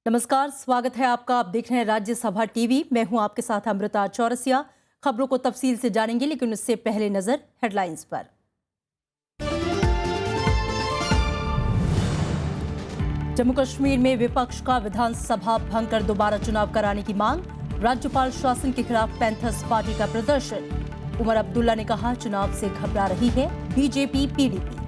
नमस्कार, स्वागत है आपका। आप देख रहे हैं राज्यसभा टीवी। मैं हूं आपके साथ अमृता चौरसिया। खबरों को तफसील से जानेंगे, लेकिन उससे पहले नजर हेडलाइंस पर। जम्मू कश्मीर में विपक्ष का विधानसभा भंग कर दोबारा चुनाव कराने की मांग। राज्यपाल शासन के खिलाफ पैंथर्स पार्टी का प्रदर्शन। उमर अब्दुल्ला ने कहा, चुनाव से घबरा रही है बीजेपी पीडीपी।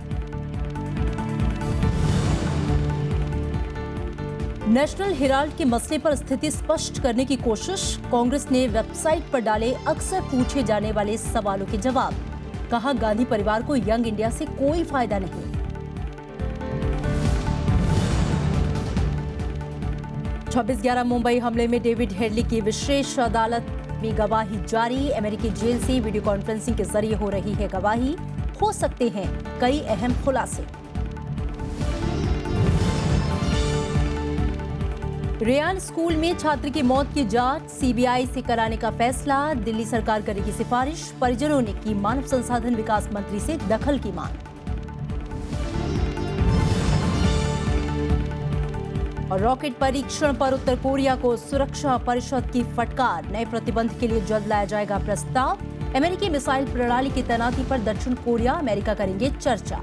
नेशनल हेराल्ड के मसले पर स्थिति स्पष्ट करने की कोशिश। कांग्रेस ने वेबसाइट पर डाले अक्सर पूछे जाने वाले सवालों के जवाब। कहा, गांधी परिवार को यंग इंडिया से कोई फायदा नहीं। छब्बीस 11 मुंबई हमले में डेविड हेडली की विशेष अदालत में गवाही जारी। अमेरिकी जेल से वीडियो कॉन्फ्रेंसिंग के जरिए हो रही है गवाही। हो सकते हैं कई अहम खुलासे। रेयान स्कूल में छात्र की मौत की जांच सीबीआई से कराने का फैसला। दिल्ली सरकार करेगी सिफारिश। परिजनों ने की मानव संसाधन विकास मंत्री से दखल की मांग। और रॉकेट परीक्षण पर उत्तर कोरिया को सुरक्षा परिषद की फटकार। नए प्रतिबंध के लिए जल्द लाया जाएगा प्रस्ताव। अमेरिकी मिसाइल प्रणाली की तैनाती पर दक्षिण कोरिया अमेरिका करेंगे चर्चा।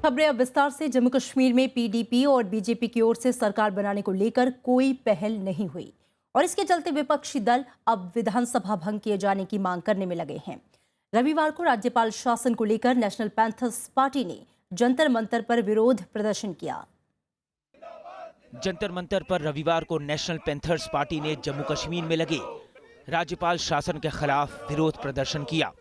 खबरें अब विस्तार से। जम्मू कश्मीर में पीडीपी और बीजेपी की ओर से सरकार बनाने को लेकर कोई पहल नहीं हुई और इसके चलते विपक्षी दल अब विधानसभा भंग किए जाने की मांग करने में लगे हैं। रविवार को राज्यपाल शासन को लेकर नेशनल पैंथर्स पार्टी ने जंतर मंतर पर विरोध प्रदर्शन किया। जंतर मंतर पर रविवार को नेशनल पैंथर्स पार्टी ने जम्मू कश्मीर में लगे राज्यपाल शासन के खिलाफ विरोध प्रदर्शन किया।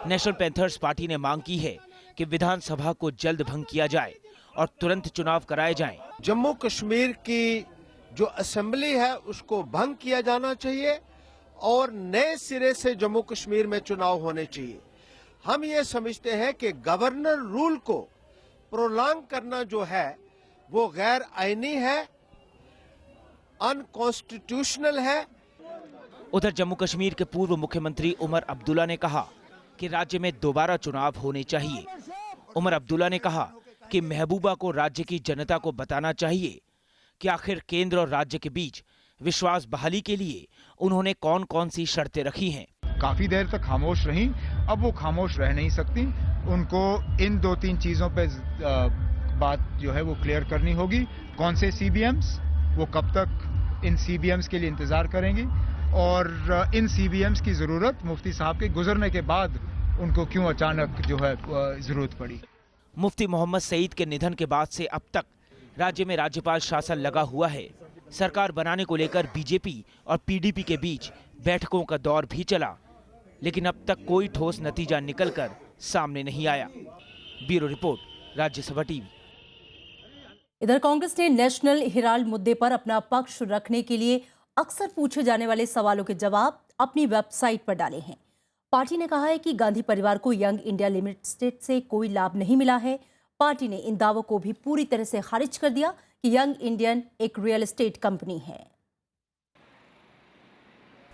नेशनल पैंथर्स पार्टी ने मांग की है कि विधानसभा को जल्द भंग किया जाए और तुरंत चुनाव कराए जाएं। जम्मू कश्मीर की जो असेंबली है उसको भंग किया जाना चाहिए और नए सिरे से जम्मू कश्मीर में चुनाव होने चाहिए। हम ये समझते हैं कि गवर्नर रूल को प्रोलॉन्ग करना जो है वो गैर आईनी है, अनकॉन्स्टिट्यूशनल है। उधर जम्मू कश्मीर के पूर्व मुख्यमंत्री उमर अब्दुल्ला ने कहा कि राज्य में दोबारा चुनाव होने चाहिए। उमर अब्दुल्ला ने कहा कि महबूबा को राज्य की जनता को बताना चाहिए कि आखिर केंद्र और राज्य के बीच विश्वास बहाली के लिए उन्होंने कौन कौन सी शर्तें रखी हैं। काफी देर तक खामोश रहीं, अब वो खामोश रह नहीं सकती। उनको इन 2-3 चीजों पे बात जो है वो क्लियर करनी होगी। कौन से सीबीएम्स, वो कब तक इन सीबीएम्स के लिए इंतजार करेंगी और इन सीबीएम्स की जरूरत मुफ्ती साहब के गुजरने के बाद उनको क्यों अचानक जो है जरूरत पड़ी। मुफ्ती मोहम्मद सईद के निधन के बाद से अब तक राज्य में राज्यपाल शासन लगा हुआ है। सरकार बनाने को लेकर बीजेपी और पीडीपी के बीच बैठकों का दौर भी चला, लेकिन अब तक कोई ठोस नतीजा निकलकर सामने नहीं आया। Bureau report, Rajya Sabha TV. इधर कांग्रेस ने नेशनल हेराल्ड मुद्दे पर अपना पक्ष रखने के लिए अक्सर पूछे जाने वाले सवालों के जवाब अपनी वेबसाइट पर डाले हैं। पार्टी ने कहा है कि गांधी परिवार को यंग इंडिया लिमिटेड से कोई लाभ नहीं मिला है। पार्टी ने इन दावों को भी पूरी तरह से खारिज कर दिया कि यंग इंडियन एक रियल एस्टेट कंपनी है।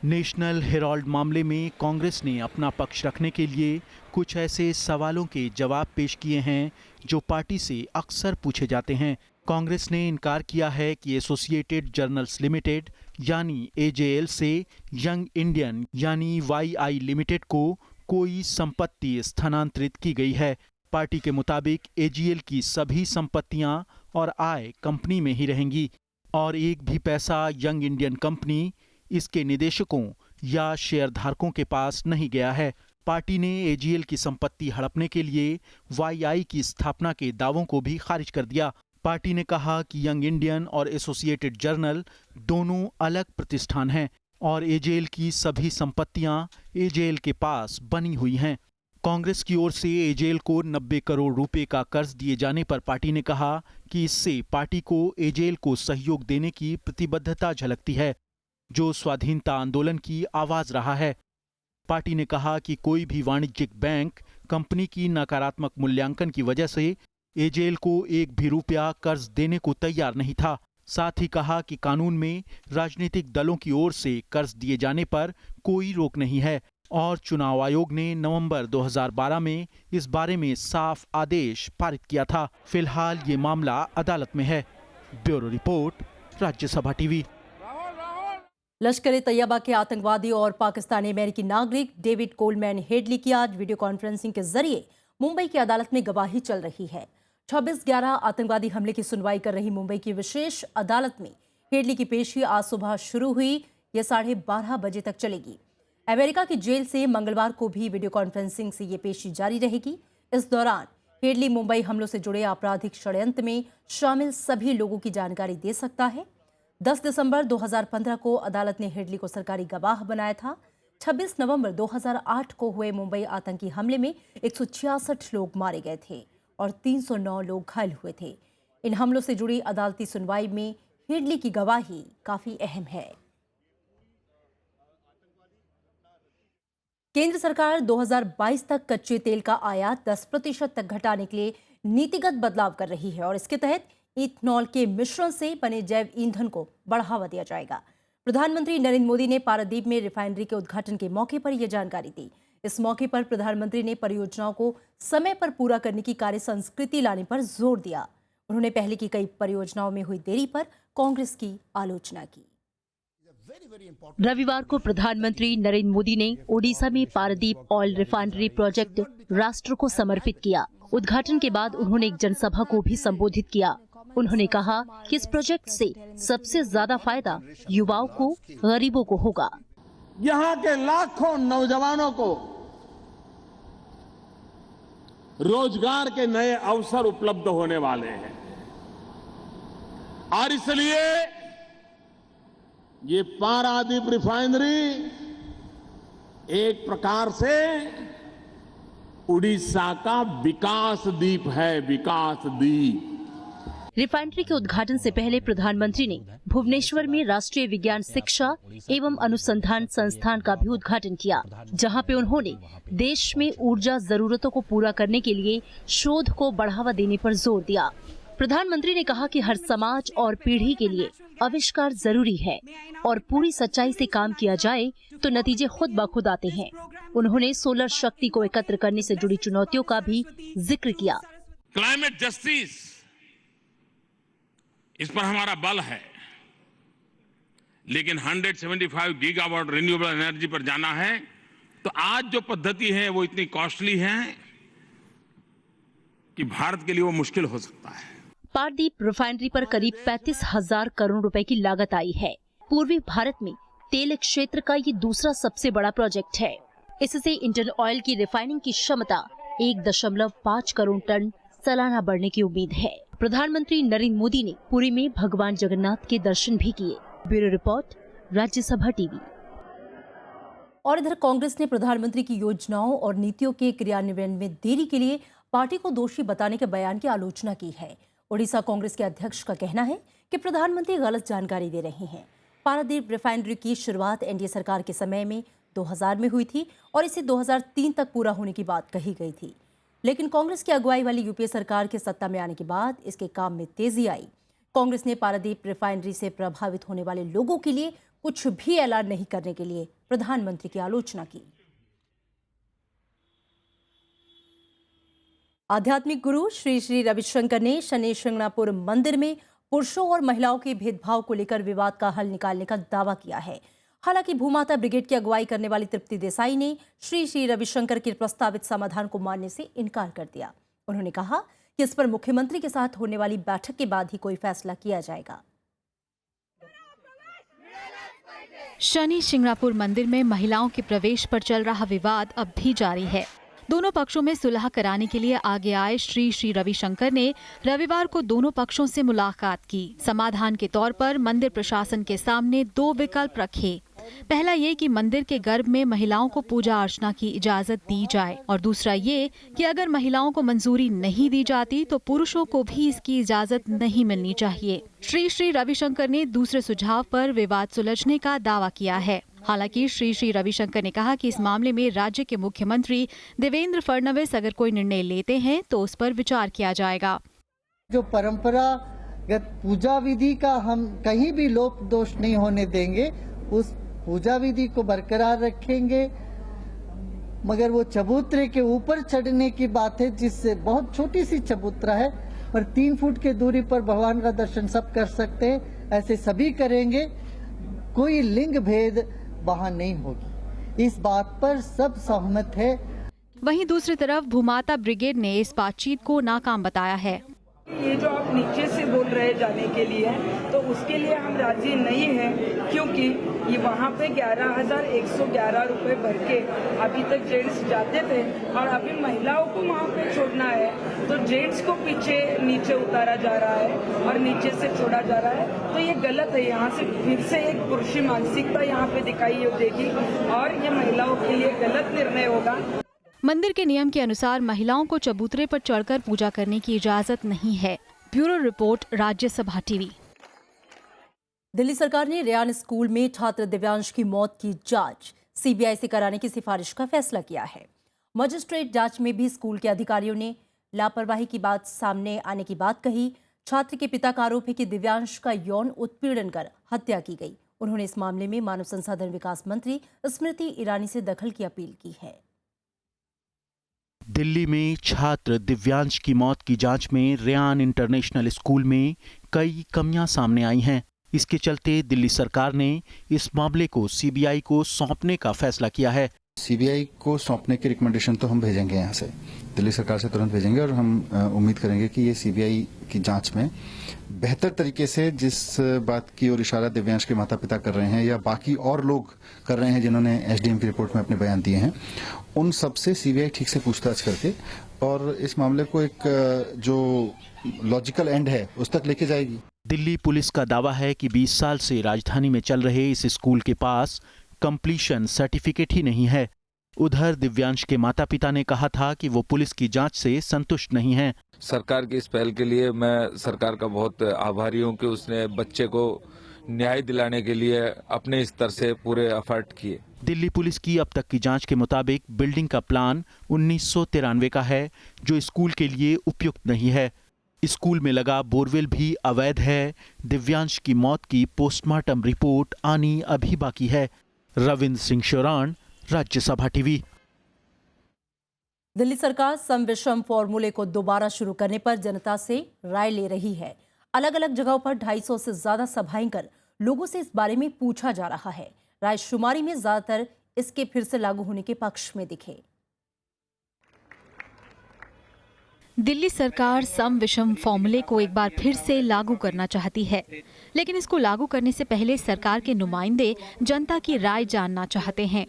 नेशनल हेराल्ड मामले में कांग्रेस ने अपना पक्ष रखने के लिए कुछ ऐसे सवालों के जवाब पेश किए हैं जो पार्टी से अक्सर पूछे जाते हैं। कांग्रेस ने इनकार किया है कि एसोसिएटेड जर्नल्स लिमिटेड यानी एजेएल से यंग इंडियन यानी वाईआई लिमिटेड को कोई संपत्ति स्थानांतरित की गई है। पार्टी के मुताबिक एजीएल की सभी संपत्तियां और आय कंपनी में ही रहेंगी और एक भी पैसा यंग इंडियन कंपनी, इसके निदेशकों या शेयरधारकों के पास नहीं गया है। पार्टी ने एजीएल की संपत्ति हड़पने के लिए वाईआई की स्थापना के दावों को भी खारिज कर दिया। पार्टी ने कहा कि यंग इंडियन और एसोसिएटेड जर्नल दोनों अलग प्रतिष्ठान हैं और एजेएल की सभी संपत्तियां एजेएल के पास बनी हुई हैं। कांग्रेस की ओर से एजेएल को 90 करोड़ रुपए का कर्ज दिए जाने पर पार्टी ने कहा कि इससे पार्टी को एजेएल को सहयोग देने की प्रतिबद्धता झलकती है, जो स्वाधीनता आंदोलन की आवाज रहा है। पार्टी ने कहा कि कोई भी वाणिज्यिक बैंक कंपनी की नकारात्मक मूल्यांकन की वजह से एजेएल को एक भी रुपया कर्ज देने को तैयार नहीं था। साथ ही कहा कि कानून में राजनीतिक दलों की ओर से कर्ज दिए जाने पर कोई रोक नहीं है। और चुनाव आयोग ने नवंबर 2012 में इस बारे में साफ आदेश पारित किया था। फिलहाल ये मामला अदालत में है। Bureau report, Rajya Sabha TV. लश्कर तैयबा के आतंकवादी और पाकिस्तानी अमेरिकी नागरिक डेविड कोलमैन हेडली की आज वीडियो कॉन्फ्रेंसिंग के जरिए मुंबई की अदालत में गवाही चल रही है। 26/11 आतंकवादी हमले की सुनवाई कर रही मुंबई की विशेष अदालत में हेडली की पेशी आज सुबह शुरू हुई। यह 12:30 बजे तक चलेगी। अमेरिका की जेल से मंगलवार को भी वीडियो कॉन्फ्रेंसिंग से ये पेशी जारी रहेगी। इस दौरान हेडली मुंबई हमलों से जुड़े आपराधिक षड्यंत्र में शामिल सभी लोगों की जानकारी दे सकता है। 10 दिसंबर 2015 को अदालत ने हेडली को सरकारी गवाह बनाया था। 26 नवंबर 2008 को हुए मुंबई आतंकी हमले में 166 लोग मारे गए थे और 309 लोग घायल हुए थे। इन हमलों से जुड़ी अदालती सुनवाई में हेडली की गवाही काफी अहम है। केंद्र सरकार 2022 तक कच्चे तेल का आयात 10% तक घटाने के लिए नीतिगत बदलाव कर रही है और इसके तहत इथेनॉल के मिश्रण से बने जैव ईंधन को बढ़ावा दिया जाएगा। प्रधानमंत्री नरेंद्र मोदी ने पारादीप में रिफाइनरी के उद्घाटन के मौके पर यह जानकारी दी। इस मौके पर प्रधानमंत्री ने परियोजनाओं को समय पर पूरा करने की कार्य संस्कृति लाने पर जोर दिया। उन्होंने पहले की कई परियोजनाओं में हुई देरी पर कांग्रेस की आलोचना की। रविवार को प्रधानमंत्री नरेंद्र मोदी ने ओडिशा में पारादीप ऑयल रिफाइनरी प्रोजेक्ट राष्ट्र को समर्पित किया। उद्घाटन के बाद उन्होंने एक जनसभा को भी संबोधित किया। उन्होंने कहा कि इस प्रोजेक्ट से सबसे ज्यादा फायदा युवाओं को, गरीबों को होगा। यहाँ के लाखों नौजवानों को रोजगार के नए अवसर उपलब्ध होने वाले हैं और इसलिए ये पारादीप रिफाइनरी एक प्रकार से उड़ीसा का विकास द्वीप है, विकास द्वीप। रिफाइनरी के उद्घाटन से पहले प्रधानमंत्री ने भुवनेश्वर में राष्ट्रीय विज्ञान शिक्षा एवं अनुसंधान संस्थान का भी उद्घाटन किया, जहां पे उन्होंने देश में ऊर्जा जरूरतों को पूरा करने के लिए शोध को बढ़ावा देने पर जोर दिया। प्रधानमंत्री ने कहा कि हर समाज और पीढ़ी के लिए आविष्कार जरूरी है और पूरी सच्चाई से काम किया जाए तो नतीजे खुद ब खुद आते हैं। उन्होंने सोलर शक्ति को एकत्र करने से जुड़ी चुनौतियों का भी जिक्र किया। क्लाइमेट जस्टिस, इस पर हमारा बल है, लेकिन 175 गीगावाट रिन्यूएबल एनर्जी पर जाना है तो आज जो पद्धति है वो इतनी कॉस्टली है कि भारत के लिए वो मुश्किल हो सकता है। पारादीप रिफाइनरी पर करीब 35,000 करोड़ रुपए की लागत आई है। पूर्वी भारत में तेल क्षेत्र का ये दूसरा सबसे बड़ा प्रोजेक्ट है। इससे इंडियन ऑयल की रिफाइनिंग की क्षमता 1.5 करोड़ टन सालाना बढ़ने की उम्मीद है। प्रधानमंत्री नरेंद्र मोदी ने पुरी में भगवान जगन्नाथ के दर्शन भी किए। Bureau report, Rajya Sabha TV. और इधर कांग्रेस ने प्रधानमंत्री की योजनाओं और नीतियों के क्रियान्वयन में देरी के लिए पार्टी को दोषी बताने के बयान की आलोचना की है। ओडिशा कांग्रेस के अध्यक्ष का कहना है कि प्रधानमंत्री गलत जानकारी दे रहे हैं। पारादीप रिफाइनरी की शुरुआत एनडीए सरकार के समय में 2000 में हुई थी और इसे 2003 तक पूरा होने की बात कही गई थी, लेकिन कांग्रेस की अगुवाई वाली यूपीए सरकार के सत्ता में आने के बाद इसके काम में तेजी आई। कांग्रेस ने पारादीप रिफाइनरी से प्रभावित होने वाले लोगों के लिए कुछ भी ऐलान नहीं करने के लिए प्रधानमंत्री की आलोचना की। आध्यात्मिक गुरु श्री श्री रविशंकर ने शनि शिंगणापुर मंदिर में पुरुषों और महिलाओं के भेदभाव को लेकर विवाद का हल निकालने का दावा किया है। हालांकि भूमाता ब्रिगेड की अगुवाई करने वाली तृप्ति देसाई ने श्री श्री रविशंकर के प्रस्तावित समाधान को मानने से इनकार कर दिया। उन्होंने कहा कि इस पर मुख्यमंत्री के साथ होने वाली बैठक के बाद ही कोई फैसला किया जाएगा। शनि शिंगणापुर मंदिर में महिलाओं के प्रवेश पर चल रहा विवाद अब भी जारी है। दोनों पक्षों में सुलह कराने के लिए आगे आए श्री श्री रविशंकर ने रविवार को दोनों पक्षों से मुलाकात की। समाधान के तौर पर मंदिर प्रशासन के सामने 2 विकल्प रखे। पहला ये कि मंदिर के गर्भ में महिलाओं को पूजा अर्चना की इजाजत दी जाए और दूसरा ये कि अगर महिलाओं को मंजूरी नहीं दी जाती तो पुरुषों को भी इसकी इजाजत नहीं मिलनी चाहिए। श्री श्री रविशंकर ने दूसरे सुझाव पर विवाद सुलझने का दावा किया है। हालांकि श्री श्री रविशंकर ने कहा कि इस मामले में राज्य के मुख्यमंत्री देवेंद्र फडणवीस अगर कोई निर्णय लेते हैं तो उस पर विचार किया जाएगा। जो परंपरागत पूजा विधि का हम कहीं भी लोप दोष नहीं होने देंगे, उस पूजा विधि को बरकरार रखेंगे मगर वो चबूतरे के ऊपर चढ़ने की बात है, जिससे बहुत छोटी सी चबूतरा है पर 3 फुट की दूरी पर भगवान का दर्शन सब कर सकते हैं। ऐसे सभी करेंगे, कोई लिंग भेद वहां नहीं होगी, इस बात पर सब सहमत है। वहीं दूसरी तरफ भूमाता ब्रिगेड ने इस बातचीत को नाकाम बताया है। ये जो आप नीचे से बोल रहे जाने के लिए, तो उसके लिए हम राजी नहीं हैं, क्योंकि ये वहाँ पे 11,111 रुपए भर के अभी तक जेंट्स जाते थे और अभी महिलाओं को वहाँ पे छोड़ना है, तो जेंट्स को पीछे नीचे उतारा जा रहा है और नीचे से छोड़ा जा रहा है, तो ये गलत है। यहाँ से फिर से एक पुरुषी मानसिकता यहाँ पे दिखाई देगी और ये महिलाओं के लिए गलत निर्णय होगा। मंदिर के नियम के अनुसार महिलाओं को चबूतरे पर चढ़कर पूजा करने की इजाजत नहीं है। Bureau report, Rajya Sabha TV. Delhi सरकार ने रेयान स्कूल में छात्र दिव्यांश की मौत की जांच सीबीआई से कराने की सिफारिश का फैसला किया है। मजिस्ट्रेट जांच में भी स्कूल के अधिकारियों ने लापरवाही की बात सामने आने की बात कही। छात्र के पिता का आरोप है कि दिव्यांश का यौन उत्पीड़न कर हत्या की गई। उन्होंने इस मामले में मानव संसाधन विकास मंत्री स्मृति ईरानी से दखल की अपील की है। दिल्ली में छात्र दिव्यांश की मौत की जांच में रेयान इंटरनेशनल स्कूल में कई कमियां सामने आई हैं। इसके चलते दिल्ली सरकार ने इस मामले को सीबीआई को सौंपने का फैसला किया है। सीबीआई को सौंपने की रिकमेंडेशन तो हम भेजेंगे, यहाँ से दिल्ली सरकार से तुरंत भेजेंगे और हम उम्मीद करेंगे कि ये सीबीआई की जांच में बेहतर तरीके से जिस बात की ओर इशारा दिव्यांश के माता पिता कर रहे हैं या बाकी और लोग कर रहे हैं जिन्होंने एसडीएम की रिपोर्ट में अपने बयान दिए हैं, उन सब से सीबीआई ठीक से पूछताछ करके और इस मामले को एक जो लॉजिकल एंड है उस तक लेके जाएगी। दिल्ली पुलिस का दावा है कि 20 साल से राजधानी में चल रहे इस स्कूल के पास कंप्लीशन सर्टिफिकेट ही नहीं है। उधर दिव्यांश के माता पिता ने कहा था कि वो पुलिस की जांच से संतुष्ट नहीं हैं। सरकार की इस पहल के लिए मैं सरकार का बहुत आभारी हूं कि उसने बच्चे को न्याय दिलाने के लिए अपने स्तर से पूरे एफर्ट किए। दिल्ली पुलिस की अब तक की जांच के मुताबिक बिल्डिंग का प्लान 1993 का है, जो स्कूल के लिए उपयुक्त नहीं है। स्कूल में लगा बोरवेल भी अवैध है। दिव्यांश की मौत की पोस्टमार्टम रिपोर्ट आनी अभी बाकी है। रविंद्र सिंह शोरान, राज्यसभा टीवी। दिल्ली सरकार सम विषम फॉर्मूले को दोबारा शुरू करने पर जनता से राय ले रही है। अलग अलग जगहों पर 250 से ज्यादा सभाएं कर लोगों से इस बारे में पूछा जा रहा है। राय शुमारी में ज्यादातर इसके फिर से लागू होने के पक्ष में दिखे। दिल्ली सरकार सम विषम फॉर्मूले को एक बार फिर से लागू करना चाहती है, लेकिन इसको लागू करने से पहले सरकार के नुमाइंदे जनता की राय जानना चाहते हैं।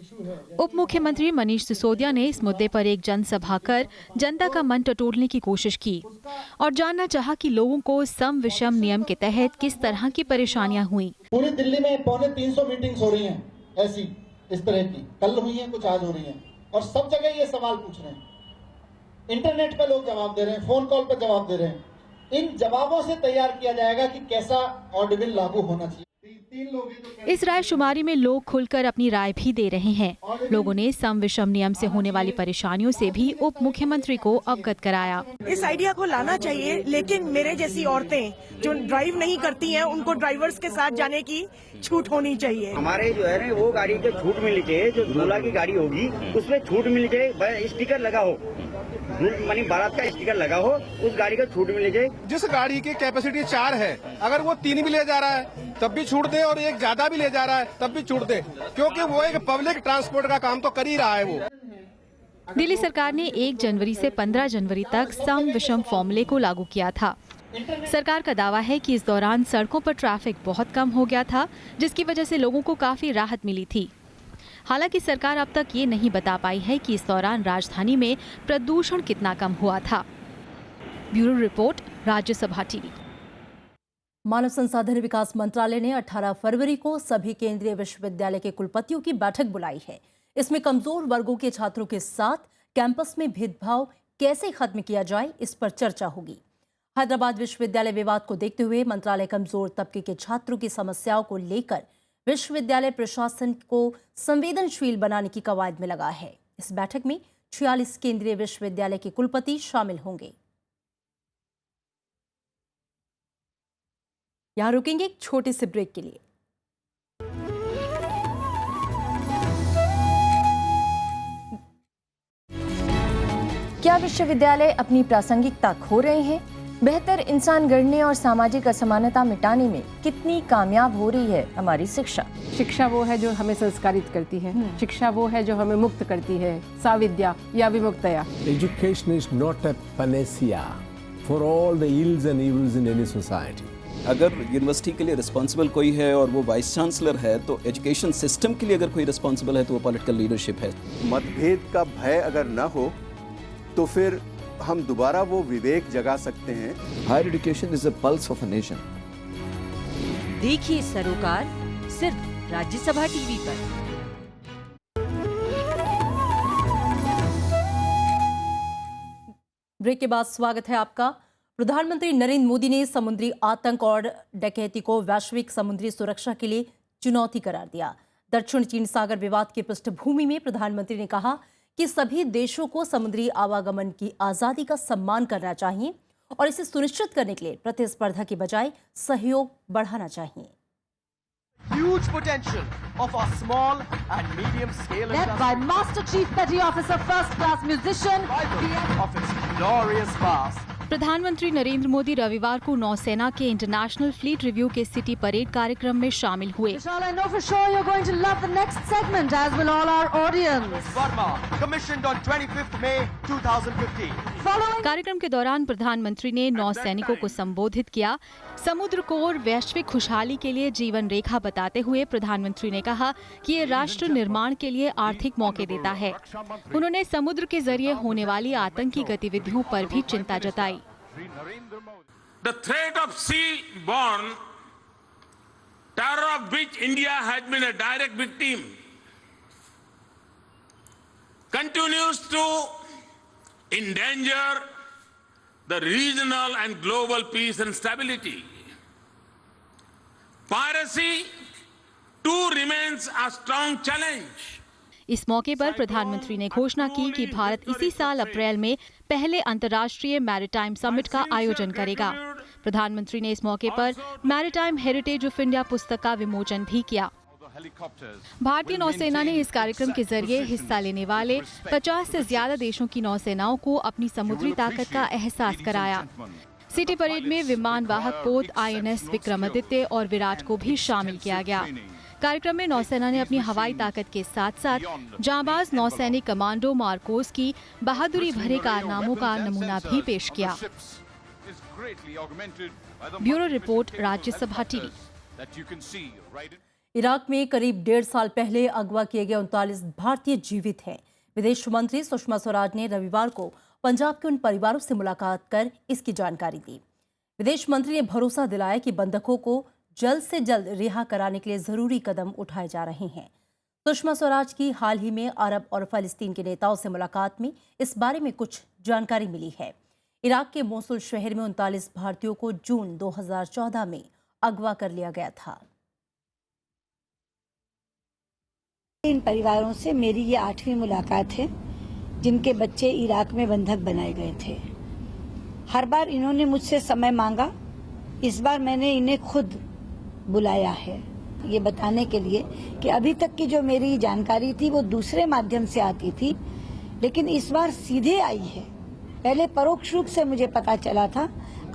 उप मुख्यमंत्री मनीष सिसोदिया ने इस मुद्दे पर एक जनसभा कर जनता का मन टटोलने की कोशिश की और जानना चाहा कि लोगों को सम विषम नियम के तहत किस तरह की परेशानियां हुई। पूरी दिल्ली में 250 मीटिंग्स हो रही हैं, ऐसी इस तरह की कल हुई हैं, कुछ आज हो रही हैं, और सब जगह ये सवाल पूछ रहे हैं। इंटरनेट पे लोग जवाब दे रहे हैं, फोन कॉल पे जवाब दे रहे हैं। इन जवाबों से तैयार किया जाएगा कि कैसा ऑर्डिनल लागू होना चाहिए। इस राय शुमारी में लोग खुलकर अपनी राय भी दे रहे हैं। लोगों ने सम विषम नियम से होने वाली परेशानियों से भी उप मुख्यमंत्री को अवगत कराया। इस आइडिया को लाना चाहिए, लेकिन मेरे जैसी औरतें जो ड्राइव नहीं करती हैं, उनको ड्राइवर्स के साथ जाने की छूट होनी चाहिए। हमारे जो है ना वो गाड़ी को छूट मिलनी चाहिए, जो 16 की गाड़ी होगी उसमें छूट मिलनी चाहिए। स्टिकर लगा हो, मानी बारात का स्टिकर लगा हो, उस गाड़ी को छूट मिलनी चाहिए। जिस गाड़ी की कैपेसिटी 4 है, अगर वो 3 भी ले जा रहा है तब भी छूट दे, और एक ज्यादा भी ले जा रहा है तब भी छूट दे, क्योंकि वो एक पब्लिक ट्रांसपोर्ट का काम तो कर ही रहा है। वो दिल्ली सरकार ने 1 जनवरी से 15 जनवरी तक सम विषम फॉर्मूले को लागू किया था। सरकार का दावा है कि इस दौरान सड़कों पर ट्रैफिक बहुत कम हो गया था, जिसकी वजह से लोगों को काफी राहत मिली थी। हालांकि सरकार अब तक ये नहीं बता पाई है कि इस दौरान राजधानी में प्रदूषण कितना कम हुआ था। Bureau report, Rajya Sabha TV. मानव संसाधन विकास मंत्रालय ने 18 फरवरी को सभी केंद्रीय विश्वविद्यालय के कुलपतियों की बैठक बुलाई है। इसमें कमजोर वर्गों के छात्रों के साथ कैंपस में भेदभाव कैसे खत्म किया जाए, इस पर चर्चा होगी। हैदराबाद विश्वविद्यालय विवाद को देखते हुए मंत्रालय कमजोर तबके के छात्रों की समस्याओं को लेकर विश्वविद्यालय प्रशासन को संवेदनशील बनाने की कवायद में लगा है। इस बैठक में 46 केंद्रीय विश्वविद्यालय के कुलपति शामिल होंगे। यहां रुकेंगे एक छोटे से ब्रेक के लिए। क्या विश्वविद्यालय अपनी प्रासंगिकता खो रहे हैं? बेहतर इंसान गढ़ने और सामाजिक असमानता मिटाने में कितनी कामयाब हो रही है हमारी शिक्षा? शिक्षा वो है जो हमें संस्कारित करती है, शिक्षा वो है जो हमें मुक्त करती है, साविद्या या विमुक्तया। Education is not a panacea for all the ills and evils in any society. अगर यूनिवर्सिटी के लिए रिस्पॉन्सिबल कोई है और वो वाइस चांसलर है, तो एजुकेशन सिस्टम के लिए अगर कोई रिस्पॉन्सिबल है तो वो पॉलिटिकल लीडरशिप है। मतभेद का भय अगर न हो तो फिर हम दोबारा वो विवेक जगा सकते हैं। Higher education is the pulse of a nation. देखिए सरोकार सिर्फ राज्यसभा टीवी पर। ब्रेक के बाद स्वागत है आपका। प्रधानमंत्री नरेंद्र मोदी ने समुद्री आतंक और डकैती को वैश्विक समुद्री सुरक्षा के लिए चुनौती करार दिया। दक्षिण चीन सागर विवाद की पृष्ठभूमि में प्रधानमंत्री ने कहा कि सभी देशों को समुद्री आवागमन की आजादी का सम्मान करना चाहिए और इसे सुनिश्चित करने के लिए प्रतिस्पर्धा की बजाय सहयोग बढ़ाना चाहिए। Huge potential of our small and medium scale led by Master Chief Petty Officer First Class Musician of its glorious past. प्रधानमंत्री नरेंद्र मोदी रविवार को नौसेना के इंटरनेशनल फ्लीट रिव्यू के सिटी परेड कार्यक्रम में शामिल हुए। I know for sure you're going to love the next segment, as will all our audience. Burma, commissioned on 25th May 2015. कार्यक्रम के दौरान प्रधानमंत्री ने नौसैनिकों को संबोधित किया। समुद्र को और वैश्विक खुशहाली के लिए जीवन रेखा बताते हुए प्रधानमंत्री ने कहा कि ये राष्ट्र निर्माण के लिए आर्थिक मौके देता है। उन्होंने समुद्र के जरिए होने वाली आतंकी गतिविधियों पर भी चिंता जताई। The threat of sea-borne terror of which India has been a direct victim continues to endanger the regional and global peace and stability. Piracy too remains a strong challenge. इस मौके पर प्रधानमंत्री ने घोषणा की कि भारत इसी साल अप्रैल में पहले अंतर्राष्ट्रीय मैरीटाइम समिट का आयोजन करेगा। प्रधानमंत्री ने इस मौके पर मैरीटाइम हेरिटेज ऑफ इंडिया पुस्तक का विमोचन भी किया। भारतीय नौसेना ने इस कार्यक्रम के जरिए हिस्सा लेने वाले 50 से ज्यादा देशों की नौसेनाओं को अपनी समुद्री ताकत का एहसास कराया। सिटी परेड में विमान वाहक पोत INS विक्रमादित्य और विराट को भी शामिल किया गया। कार्यक्रम में नौसेना ने अपनी हवाई ताकत के साथ साथ जांबाज नौसैनिक कमांडो मार्कोस की बहादुरी भरे कारनामों का नमूना भी पेश किया। Bureau report, Rajya Sabha TV. Iraq में करीब 1.5 साल पहले अगवा किए गए 39 भारतीय जीवित हैं। विदेश मंत्री सुषमा स्वराज ने रविवार को पंजाब के उन परिवारों से मुलाकात कर इसकी जानकारी दी। विदेश मंत्री ने भरोसा दिलाया कि बंधकों को जल्द से जल्द रिहा कराने के लिए जरूरी कदम उठाए जा रहे हैं। सुषमा स्वराज की हाल ही में अरब और फलस्तीन के नेताओं से मुलाकात में इस बारे में कुछ जानकारी मिली है। इराक के मोसुल शहर में 39 भारतीयों को जून 2014 में अगवा कर लिया गया था। इन परिवारों से मेरी ये 8वीं मुलाकात है जिनके बच्चे इराक में बंधक बनाए गए थे। हर बार इन्होंने मुझसे समय मांगा, इस बार मैंने इन्हें खुद बुलाया है ये बताने के लिए कि अभी तक की जो मेरी जानकारी थी वो दूसरे माध्यम से आती थी, लेकिन इस बार सीधे आई है। पहले परोक्ष रूप से मुझे पता चला था,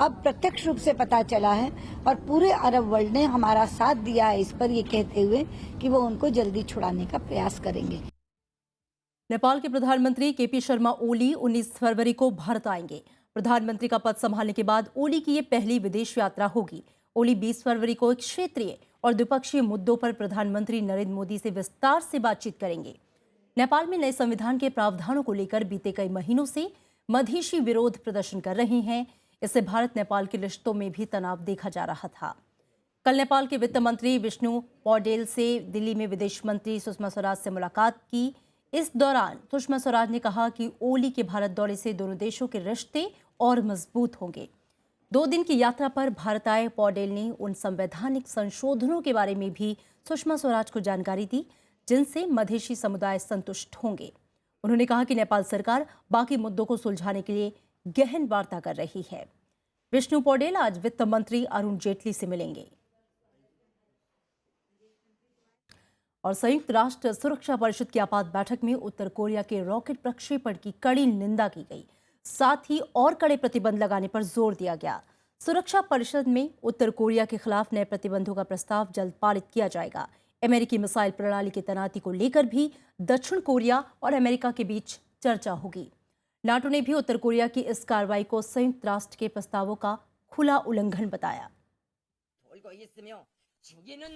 अब प्रत्यक्ष रूप से पता चला है और पूरे अरब वर्ल्ड ने हमारा साथ दिया है इस पर, ये कहते हुए कि वो उनको जल्दी छुड़ाने का प्रयास करेंगे। नेपाल के प्रधानमंत्री KP शर्मा ओली 19 फरवरी को भारत आएंगे। प्रधानमंत्री का पद संभालने के बाद ओली की ये पहली विदेश यात्रा होगी। ओली 20 फरवरी को एक क्षेत्रीय और द्विपक्षीय मुद्दों पर प्रधानमंत्री नरेंद्र मोदी से विस्तार से बातचीत करेंगे। नेपाल में नए संविधान के प्रावधानों को लेकर बीते कई महीनों से मधेशी विरोध प्रदर्शन कर रहे हैं। इससे भारत नेपाल के रिश्तों में भी तनाव देखा जा रहा था। कल नेपाल के वित्त मंत्री विष्णु पौडेल से दिल्ली में विदेश मंत्री सुषमा स्वराज से मुलाकात की। इस दौरान सुषमा स्वराज ने कहा कि ओली के भारत दौरे से दोनों देशों के रिश्ते और मजबूत होंगे। 2 दिन की यात्रा पर भारत आए पौडेल ने उन संवैधानिक संशोधनों के बारे में भी सुषमा स्वराज को जानकारी दी जिनसे मधेशी समुदाय संतुष्ट होंगे। उन्होंने कहा कि नेपाल सरकार बाकी मुद्दों को सुलझाने के लिए गहन वार्ता कर रही है। विष्णु पौडेल आज वित्त मंत्री अरुण जेटली से मिलेंगे। और संयुक्त राष्ट्र सुरक्षा परिषद की आपात बैठक में उत्तर कोरिया के रॉकेट प्रक्षेपण की कड़ी निंदा की गई। साथ ही और कड़े प्रतिबंध लगाने पर जोर दिया गया। सुरक्षा परिषद में उत्तर कोरिया के खिलाफ नए प्रतिबंधों का प्रस्ताव जल्द पारित किया जाएगा। अमेरिकी मिसाइल प्रणाली की तैनाती को लेकर भी दक्षिण कोरिया और अमेरिका के बीच चर्चा होगी। नाटो ने भी उत्तर कोरिया की इस कार्रवाई को संयुक्त राष्ट्र के प्रस्तावों का खुला उल्लंघन बताया।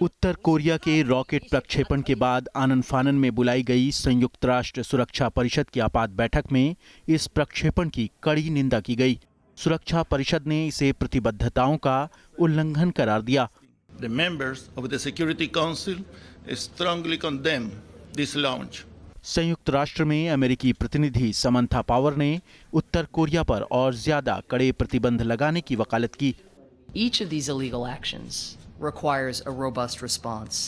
उत्तर कोरिया के रॉकेट प्रक्षेपण के बाद आनन फानन में बुलाई गई संयुक्त राष्ट्र सुरक्षा परिषद की आपात बैठक में इस प्रक्षेपण की कड़ी निंदा की गई। सुरक्षा परिषद ने इसे प्रतिबद्धताओं का उल्लंघन करार दिया। The members of the Security Council strongly condemn this launch. संयुक्त राष्ट्र में अमेरिकी प्रतिनिधि समंथा पावर ने उत्तर कोरिया पर और ज्यादा कड़े प्रतिबंध लगाने की वकालत की। Each of these illegal actions requires a robust response.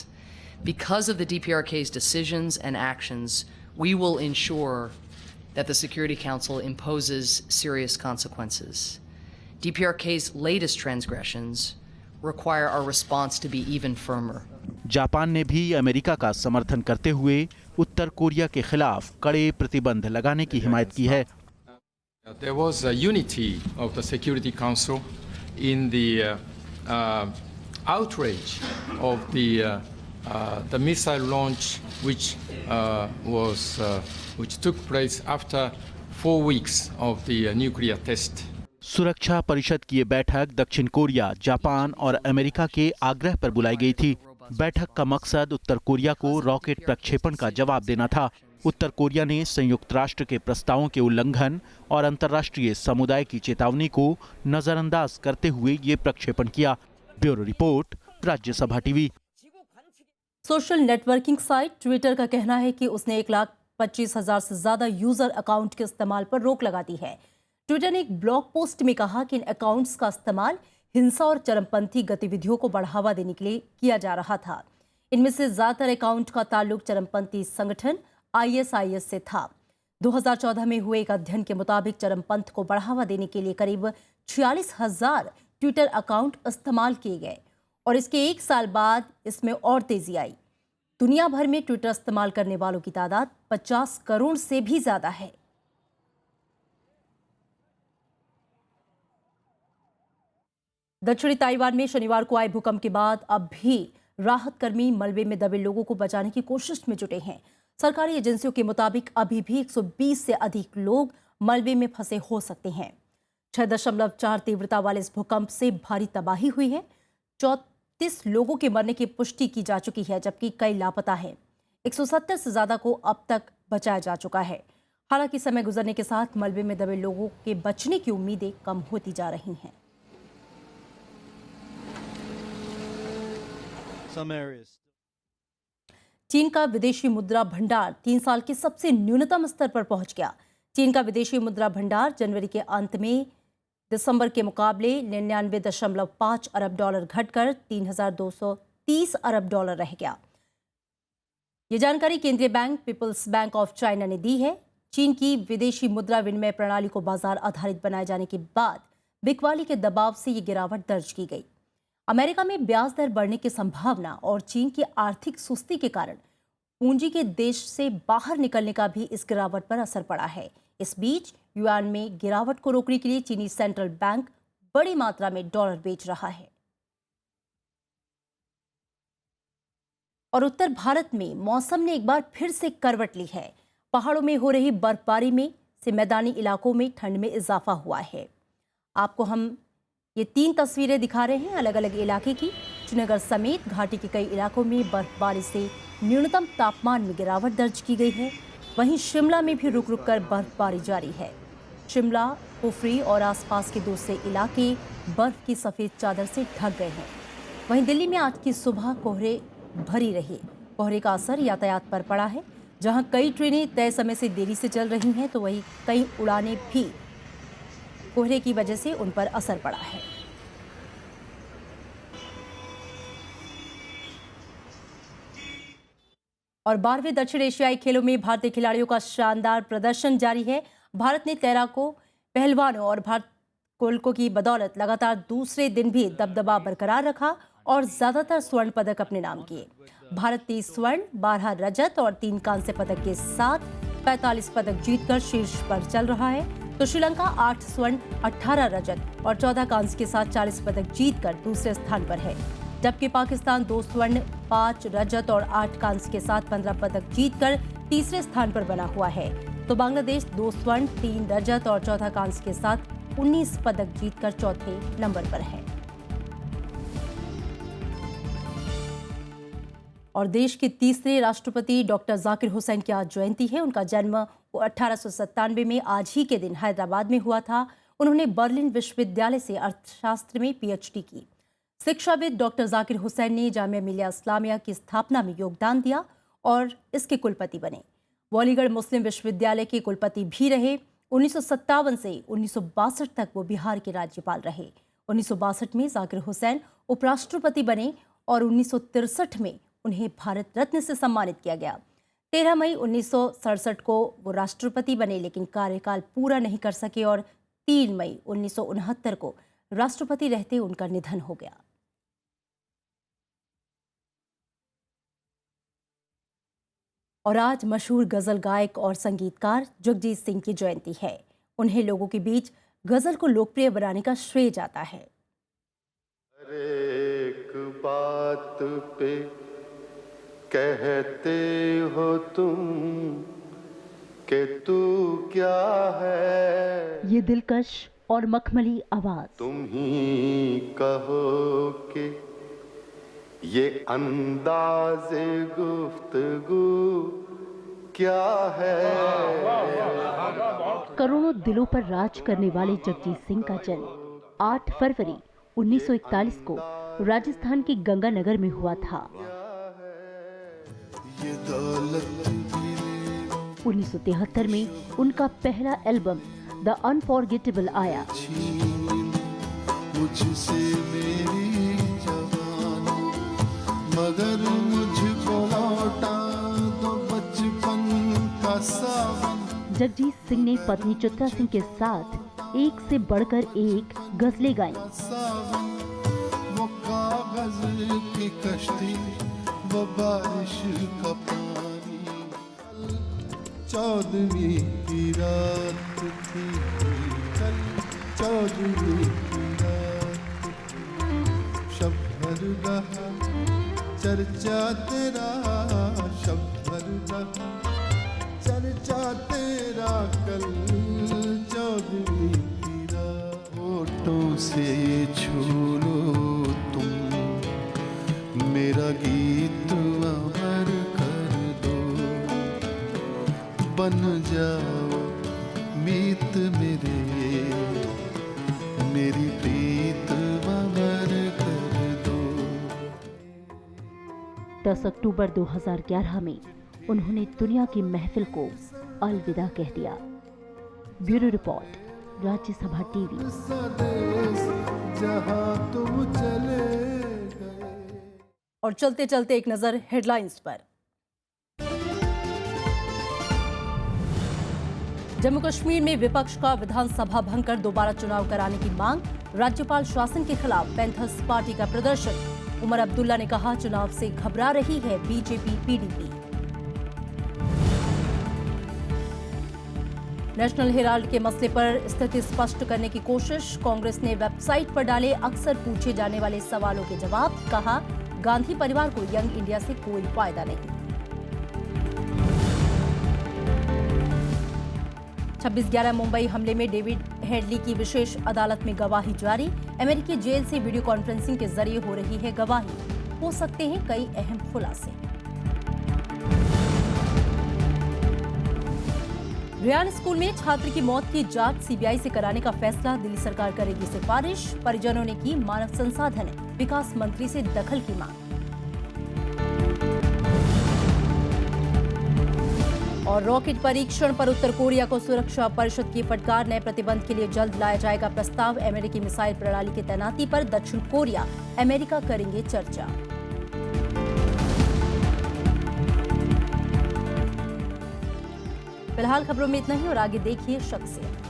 Because of the DPRK's decisions and actions, we will ensure that the Security Council imposes serious consequences. DPRK's latest transgressions require our response to be even firmer. Japan ने भी America का समर्थन करते हुए उत्तर Korea के खिलाफ कड़े प्रतिबंध लगाने की हिमायत की है। There was a unity of the Security Council in the outrage of the missile launch, which took place after 4 weeks of the nuclear test. सुरक्षा परिषद की ये बैठक दक्षिण कोरिया, जापान और अमेरिका के आग्रह पर बुलाई गई थी। बैठक का मकसद उत्तर कोरिया को रॉकेट प्रक्षेपण का जवाब देना था। उत्तर कोरिया ने संयुक्त राष्ट्र के प्रस्तावों के उल्लंघन और अंतर्राष्ट्रीय समुदाय की चेतावनी को नजरअंदाज करते हुए ये प्रक्षेपण किया। Bureau report, Rajya Sabha TV. Social networking site Twitter का कहना है कि उसने 1,25,000 से ज्यादा यूजर अकाउंट के इस्तेमाल पर रोक लगा दी है। ट्विटर ने एक ब्लॉग पोस्ट में कहा कि इन अकाउंट्स का इस्तेमाल हिंसा और चरमपंथी गतिविधियों को बढ़ावा देने के लिए किया जा रहा था। इनमें से ज्यादातर अकाउंट का ताल्लुक चरमपंथी संगठन ISIS से था। 2014 में हुए एक अध्ययन के मुताबिक चरमपंथ को बढ़ावा देने के लिए करीब 46,000 ट्विटर अकाउंट इस्तेमाल किए गए और इसके 1 साल बाद इसमें और तेजी आई। दुनिया भर में ट्विटर इस्तेमाल करने वालों की तादाद 50 करोड़ से भी ज्यादा है। दक्षिणी ताइवान में शनिवार को आए भूकंप के बाद अब भी राहत कर्मी मलबे में दबे लोगों को बचाने की कोशिश में जुटे हैं। सरकारी एजेंसियों के मुताबिक अभी भी 120 से अधिक लोग मलबे में फंसे हो सकते हैं। 6.4 तीव्रता वाले इस भूकंप से भारी तबाही हुई है। 34 लोगों के मरने की पुष्टि की जा चुकी है, जबकि कई लापता हैं। 170 से ज्यादा को अब तक बचाया जा चुका है। हालांकि समय गुजरने के साथ मलबे में दबे लोगों के बचने की उम्मीदें कम होती जा रही हैं। चीन का विदेशी मुद्रा भंडार 3 साल के सबसे न्यूनतम स्तर पर पहुंच गया। चीन का विदेशी मुद्रा भंडार जनवरी के अंत में दिसंबर के मुकाबले 99.5 अरब डॉलर घटकर 3,230 अरब डॉलर रह गया। ये जानकारी केंद्रीय bank People's Bank of China ने दी है। चीन की विदेशी मुद्रा विनिमय प्रणाली को बाजार आधारित बनाए जाने के बाद बिकवाली के दबाव से ये गिरावट दर्ज की गई। अमेरिका में ब्याज दर बढ़ने की संभावना और चीन की आर्थिक सुस्ती के कारण पूंजी के देश से बाहर निकलने का भी इस गिरावट पर असर पड़ा है। इस बीच युआन में गिरावट को रोकने के लिए चीनी सेंट्रल बैंक बड़ी मात्रा में डॉलर बेच रहा है। और उत्तर भारत में मौसम ने एक बार फिर से करवट ली है। पहाड़ों में हो रही बर्फबारी में से मैदानी इलाकों में ठंड में इजाफा हुआ है। आपको हम ये 3 तस्वीरें दिखा रहे हैं अलग अलग इलाके की। श्रीनगर समेत घाटी के कई इलाकों में बर्फबारी से न्यूनतम तापमान में गिरावट दर्ज की गई है। वहीं शिमला में भी रुक रुक कर बर्फबारी जारी है। शिमला, कुफरी और आसपास के दूसरे इलाके बर्फ की सफ़ेद चादर से ढक गए हैं। वहीं दिल्ली में आज की सुबह कोहरे भरी रही। कोहरे का असर यातायात पर पड़ा है। जहां कई ट्रेनें तय समय से देरी से चल रही हैं, तो वहीं कई उड़ानें भी कोहरे की वजह से उन पर असर पड़ा है। और 12वें दक्षिण एशियाई खेलों में भारतीय खिलाड़ियों का शानदार प्रदर्शन जारी है। भारत ने तैराकों, पहलवानों और भारोत्तोलकों की बदौलत लगातार दूसरे दिन भी दबदबा बरकरार रखा और ज्यादातर स्वर्ण पदक अपने नाम किए। भारत 30 स्वर्ण, 12 रजत और 3 कांस्य पदक के साथ 45 पदक जीतकर शीर्ष पर चल रहा है। तो श्रीलंका 8 स्वर्ण, 18 रजत और 14 कांस्य के साथ 40 पदक जीतकर दूसरे स्थान पर है, जबकि पाकिस्तान 2 स्वर्ण, 5 रजत और 8 कांस्य के साथ 15 पदक जीतकर तीसरे स्थान पर बना हुआ है। तो बांग्लादेश 2 स्वर्ण, 3 रजत और 14 कांस्य के साथ 19 पदक जीतकर चौथे नंबर पर है। और देश के तीसरे राष्ट्रपति डॉक्टर जाकिर हुसैन की आज जयंती है। उनका जन्म 1897 में आज ही के दिन हैदराबाद में हुआ था। उन्होंने बर्लिन विश्वविद्यालय से अर्थशास्त्र में पीएचडी की। शिक्षाविद डॉक्टर जाकिर हुसैन ने जामिया मिलिया इस्लामिया की स्थापना में योगदान दिया और इसके कुलपति बने। वो अलीगढ़ मुस्लिम विश्वविद्यालय के कुलपति भी रहे। 1957 से 1962 तक वो बिहार के राज्यपाल रहे। 1962 में जाकिर हुसैन उपराष्ट्रपति बने और 1963 में उन्हें भारत रत्न से सम्मानित किया गया। 13 मई 1967 को वो राष्ट्रपति बने, लेकिन कार्यकाल पूरा नहीं कर सके और 3 मई 1969 को राष्ट्रपति रहते उनका निधन हो गया। और आज मशहूर गजल गायक और संगीतकार जगजीत सिंह की जयंती है। उन्हें लोगों के बीच गजल को लोकप्रिय बनाने का श्रेय जाता है। हर एक बात पे कहते हो तुम कि तू क्या है, ये दिलकश और मखमली आवाज तुम ही कहो कि ये अंदाज़े गुफ्तगू क्या है। करोड़ों दिलों पर राज करने वाले जगजीत सिंह का जन्म 8 फरवरी 1941 को राजस्थान के गंगानगर में हुआ था। 1973 में उनका पहला एल्बम द अनफॉरगेटेबल आया। मुझसे मेरी जवानी मगर मुझको लौटा दो बचपन का सावन। जगजीत सिंह ने पत्नी चित्रा सिंह के साथ एक से बढ़कर एक गजलें गाईं। वो कागज की कश्ती, वो बारिश का पानी। 14वीं की रात थी, कल 14वीं की रात थी। शब्द भर रहा चर्चा तेरा, शब्द भर रहा चर्चा तेरा, कल 14वीं की रात। होठों से छू लो तुम मेरा गीत अमर कर दो, बन जाओ मीत मेरे, मेरी प्रीत अमर कर दो। 10 अक्टूबर 2011 में उन्होंने दुनिया की महफिल को अलविदा कह दिया। Bureau report, Rajya Sabha TV. जहां तुम चले और चलते चलते एक नजर हेडलाइंस पर। जम्मू कश्मीर में विपक्ष का विधानसभा भंग कर दोबारा चुनाव कराने की मांग। राज्यपाल शासन के खिलाफ पैंथर्स पार्टी का प्रदर्शन। उमर अब्दुल्ला ने कहा, चुनाव से घबरा रही है बीजेपी पीडीपी। नेशनल हेराल्ड के मसले पर स्थिति स्पष्ट करने की कोशिश। कांग्रेस ने वेबसाइट पर डाले अक्सर पूछे जाने वाले सवालों के जवाब। कहा, गांधी परिवार को यंग इंडिया से कोई फायदा नहीं। 26/11 मुंबई हमले में डेविड हेडली की विशेष अदालत में गवाही जारी। अमेरिकी जेल से वीडियो कॉन्फ्रेंसिंग के जरिए हो रही है गवाही। हो सकते हैं कई अहम खुलासे। रियान स्कूल में छात्र की मौत की जांच सीबीआई से कराने का फैसला। दिल्ली सरकार करेगी सिफारिश। परिजनों ने की मानव संसाधन विकास मंत्री से दखल की मांग। और रॉकेट परीक्षण पर उत्तर कोरिया को सुरक्षा परिषद की फटकार। नए प्रतिबंध के लिए जल्द लाया जाएगा प्रस्ताव। अमेरिकी मिसाइल प्रणाली की तैनाती पर दक्षिण कोरिया अमेरिका करेंगे चर्चा। फिलहाल खबरों में इतना ही और आगे देखिए शख्सियत।